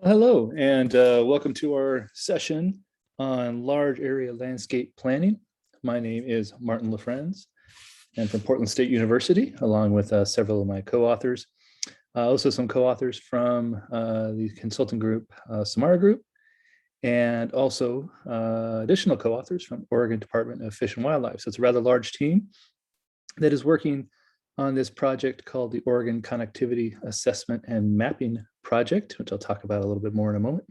Hello, and welcome to our session on large area landscape planning. My name is Martin LaFrenz, and from Portland State University, along with several of my co-authors. Also some co-authors from the consulting group, Samara Group, and also additional co-authors from Oregon Department of Fish and Wildlife. So it's a rather large team that is working on this project called the Oregon Connectivity Assessment and Mapping Project, which I'll talk about a little bit more in a moment.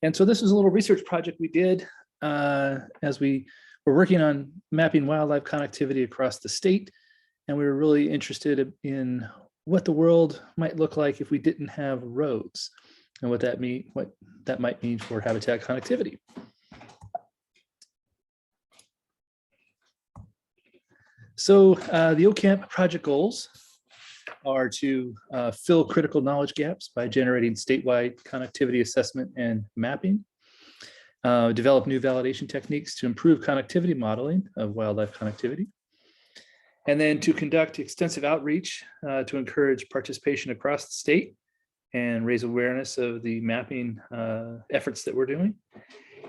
And so this is a little research project we did as we were working on mapping wildlife connectivity across the state. And we were really interested in what the world might look like if we didn't have roads and what that might mean for habitat connectivity. So the OCAMP project goals are to fill critical knowledge gaps by generating statewide connectivity assessment and mapping, develop new validation techniques to improve connectivity modeling of wildlife connectivity, and then to conduct extensive outreach to encourage participation across the state and raise awareness of the mapping efforts that we're doing.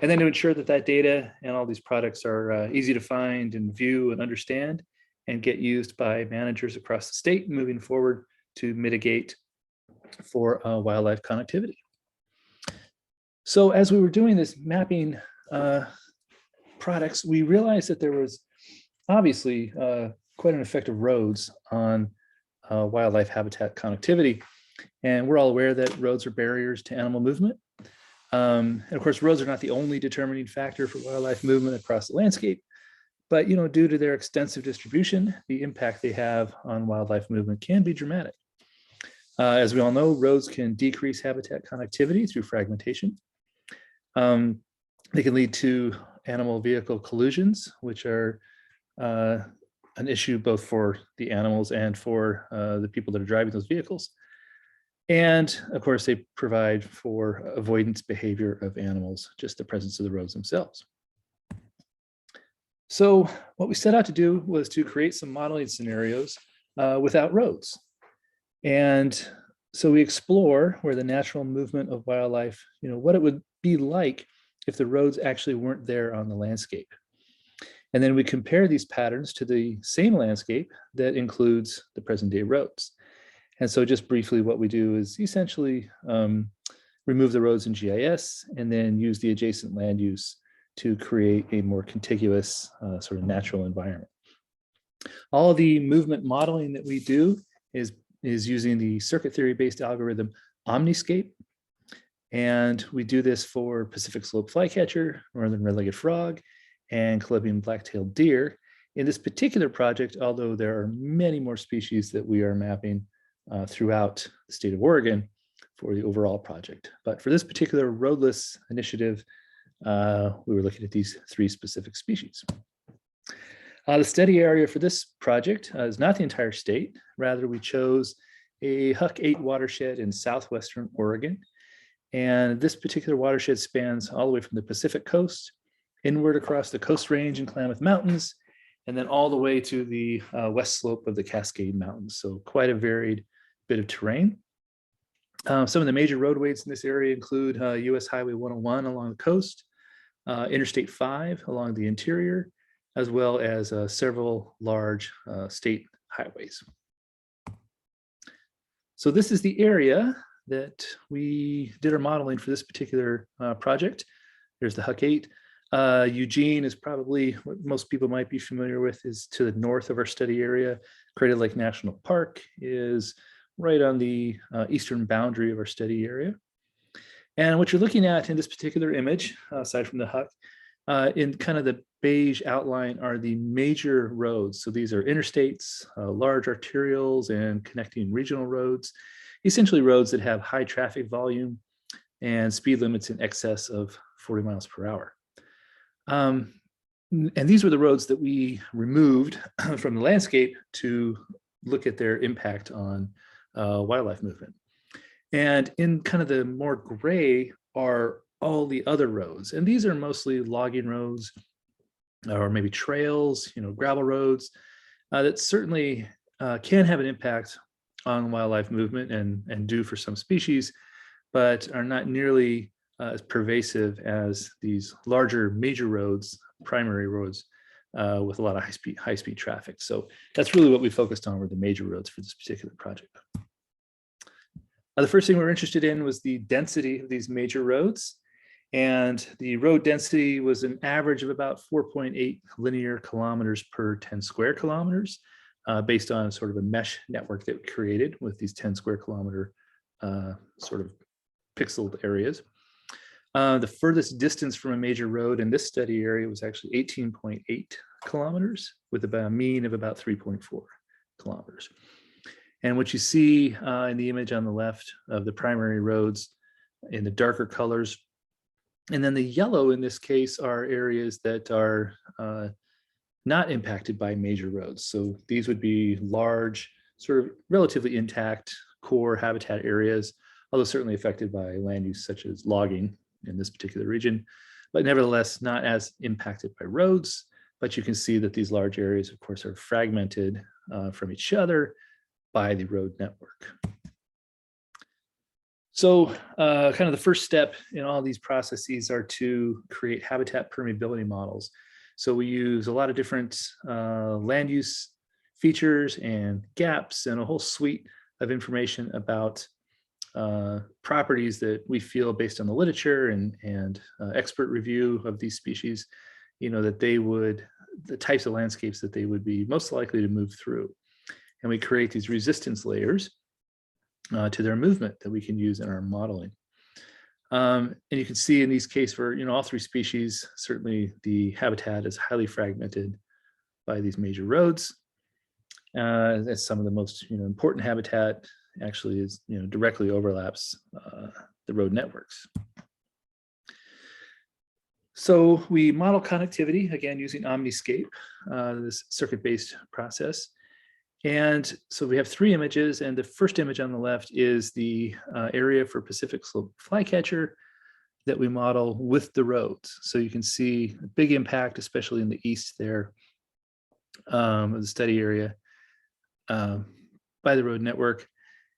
And then to ensure that that data and all these products are easy to find and view and understand and get used by managers across the state moving forward to mitigate for wildlife connectivity. So as we were doing this mapping products, we realized that there was obviously quite an effect of roads on wildlife habitat connectivity. And we're all aware that roads are barriers to animal movement. And of course, roads are not the only determining factor for wildlife movement across the landscape. But due to their extensive distribution, the impact they have on wildlife movement can be dramatic. As we all know, roads can decrease habitat connectivity through fragmentation. They can lead to animal vehicle collisions, which are an issue both for the animals and for the people that are driving those vehicles. And of course, they provide for avoidance behavior of animals, just the presence of the roads themselves. So what we set out to do was to create some modeling scenarios without roads. And so we explore where the natural movement of wildlife, what it would be like if the roads actually weren't there on the landscape. And then we compare these patterns to the same landscape that includes the present day roads. And so just briefly, what we do is essentially remove the roads in GIS and then use the adjacent land use to create a more contiguous sort of natural environment. All the movement modeling that we do is using the circuit theory-based algorithm Omniscape. And we do this for Pacific slope flycatcher, northern red-legged frog, and Columbian black-tailed deer. In this particular project, although there are many more species that we are mapping throughout the state of Oregon for the overall project. But for this particular roadless initiative, we were looking at these three specific species. The study area for this project is not the entire state. Rather, we chose a Huck 8 watershed in southwestern Oregon. And this particular watershed spans all the way from the Pacific coast, inward across the Coast Range and Klamath Mountains, and then all the way to the west slope of the Cascade Mountains. So quite a varied bit of terrain. Some of the major roadways in this area include US Highway 101 along the coast, Interstate 5 along the interior, as well as several large state highways. So this is the area that we did our modeling for this particular project. There's the Huck 8. Eugene is probably what most people might be familiar with, is to the north of our study area. Crater Lake National Park is right on the eastern boundary of our study area. And what you're looking at in this particular image, aside from the Huck, in kind of the beige outline are the major roads. So these are interstates, large arterials, and connecting regional roads, essentially roads that have high traffic volume and speed limits in excess of 40 miles per hour. And these were the roads that we removed from the landscape to look at their impact on wildlife movement. And in kind of the more gray are all the other roads. And these are mostly logging roads or maybe trails, gravel roads that certainly can have an impact on wildlife movement and do for some species. but are not nearly as pervasive as these larger major roads, primary roads, with a lot of high-speed traffic. So that's really what we focused on, were the major roads for this particular project. The first thing we were interested in was the density of these major roads. And the road density was an average of about 4.8 linear kilometers per 10 square kilometers, based on sort of a mesh network that we created with these 10 square kilometer sort of pixeled areas. The furthest distance from a major road in this study area was actually 18.8 kilometers, with about a mean of about 3.4 kilometers. And what you see in the image on the left of the primary roads in the darker colors, and then the yellow in this case are areas that are not impacted by major roads. So these would be large, sort of relatively intact core habitat areas, although certainly affected by land use such as logging in this particular region, but nevertheless not as impacted by roads. But you can see that these large areas, of course, are fragmented from each other by the road network. So kind of the first step in all these processes are to create habitat permeability models. So we use a lot of different land use features and gaps and a whole suite of information about properties that we feel, based on the literature and expert review of these species, that they would, the types of landscapes that they would be most likely to move through. And we create these resistance layers to their movement that we can use in our modeling. And you can see in these cases for all three species, certainly the habitat is highly fragmented by these major roads. That's some of the most important habitat actually is directly overlaps the road networks. So we model connectivity again using Omniscape, this circuit-based process. And so we have three images, and the first image on the left is the area for Pacific slope flycatcher that we model with the roads. So you can see a big impact, especially in the east there, of the study area by the road network.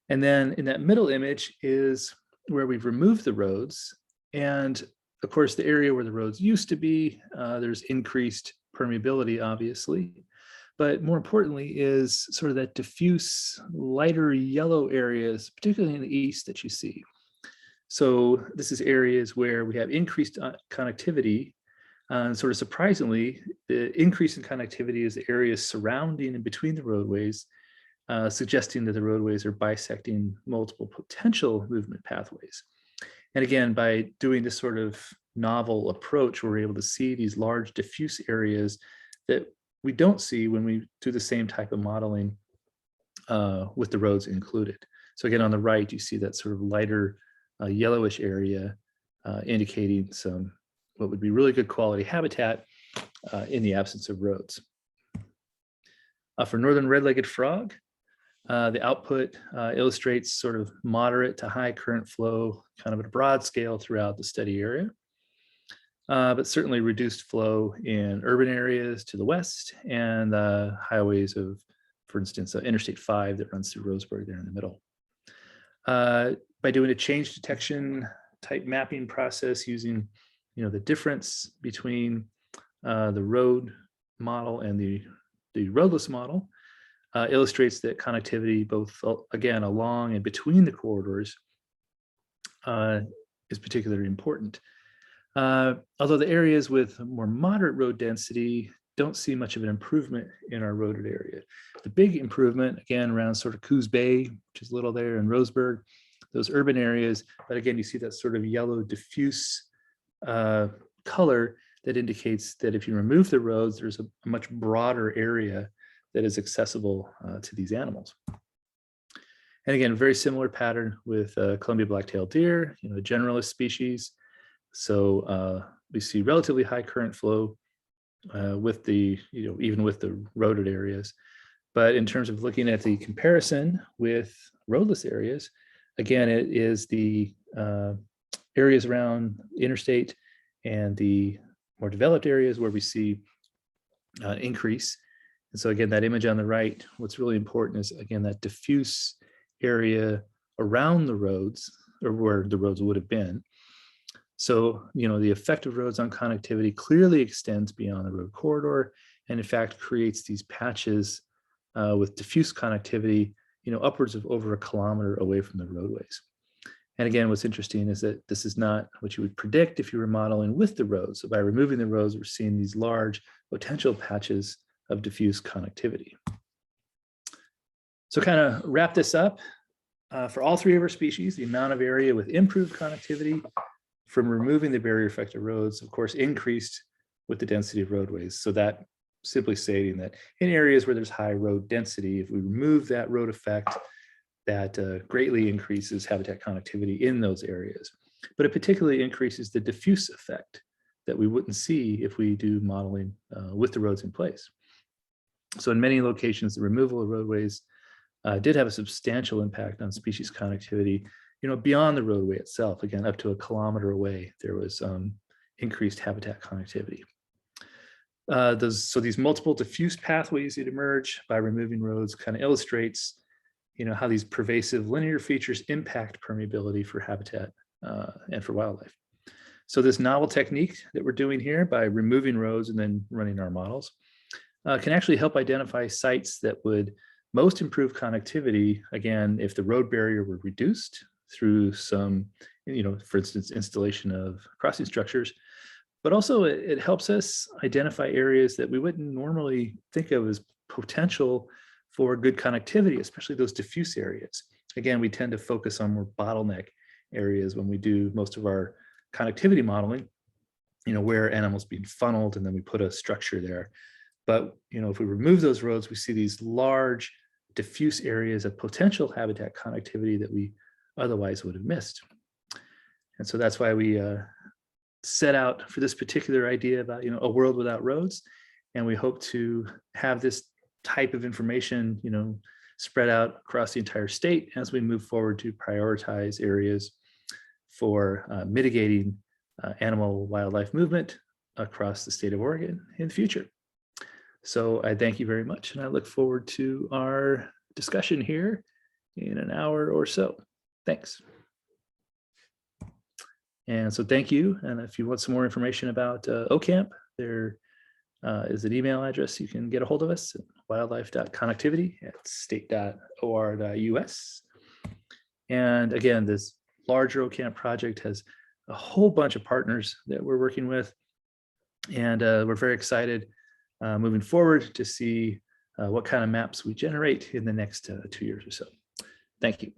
And then in that middle image is where we've removed the roads. And of course, the area where the roads used to be, there's increased permeability, obviously. But more importantly is sort of that diffuse lighter yellow areas, particularly in the east, that you see. So this is areas where we have increased connectivity. Sort of surprisingly, the increase in connectivity is the areas surrounding and between the roadways, suggesting that the roadways are bisecting multiple potential movement pathways. And again, by doing this sort of novel approach, we're able to see these large diffuse areas that we don't see when we do the same type of modeling with the roads included. So again, on the right, you see that sort of lighter yellowish area indicating some what would be really good quality habitat in the absence of roads. For northern red-legged frog, the output illustrates sort of moderate to high current flow, kind of at a broad scale throughout the study area. But certainly reduced flow in urban areas to the west and highways of, for instance, Interstate 5 that runs through Roseburg there in the middle. By doing a change detection type mapping process using the difference between the road model and the roadless model illustrates that connectivity both, again, along and between the corridors is particularly important. Although the areas with more moderate road density don't see much of an improvement in our roaded area. The big improvement, again, around sort of Coos Bay, which is a little there in Roseburg, those urban areas, but again, you see that sort of yellow diffuse color that indicates that if you remove the roads, there's a much broader area that is accessible to these animals. And again, very similar pattern with Columbia black-tailed deer, a generalist species. So we see relatively high current flow with the, even with the roaded areas. But in terms of looking at the comparison with roadless areas, again, it is the areas around interstate and the more developed areas where we see increase. And so again, that image on the right, what's really important is, again, that diffuse area around the roads, or where the roads would have been. So, the effect of roads on connectivity clearly extends beyond the road corridor, and in fact creates these patches with diffuse connectivity, upwards of over a kilometer away from the roadways. And again, what's interesting is that this is not what you would predict if you were modeling with the roads. So by removing the roads, we're seeing these large potential patches of diffuse connectivity. So kind of wrap this up, for all three of our species, the amount of area with improved connectivity from removing the barrier effect of roads, of course, increased with the density of roadways. So that simply stating that in areas where there's high road density, if we remove that road effect, that greatly increases habitat connectivity in those areas. But it particularly increases the diffuse effect that we wouldn't see if we do modeling with the roads in place. So in many locations, the removal of roadways did have a substantial impact on species connectivity, beyond the roadway itself. Again, up to a kilometer away, there was increased habitat connectivity. So these multiple diffuse pathways that emerge by removing roads kind of illustrates, how these pervasive linear features impact permeability for habitat and for wildlife. So this novel technique that we're doing here by removing roads and then running our models can actually help identify sites that would most improve connectivity, again, if the road barrier were reduced through some, for instance, installation of crossing structures. But also it helps us identify areas that we wouldn't normally think of as potential for good connectivity, especially those diffuse areas. Again, we tend to focus on more bottleneck areas when we do most of our connectivity modeling, where animals being funneled and then we put a structure there. But, if we remove those roads, we see these large diffuse areas of potential habitat connectivity that we otherwise would have missed. And so that's why we set out for this particular idea about, a world without roads. And we hope to have this type of information, spread out across the entire state as we move forward to prioritize areas for mitigating animal wildlife movement across the state of Oregon in the future. So I thank you very much, and I look forward to our discussion here in an hour or so. Thanks. And so thank you. And if you want some more information about OCAMP, there is an email address you can get a hold of us at wildlife.connectivity@state.or.us. And again, this larger OCAMP project has a whole bunch of partners that we're working with. And we're very excited moving forward to see what kind of maps we generate in the next 2 years or so. Thank you.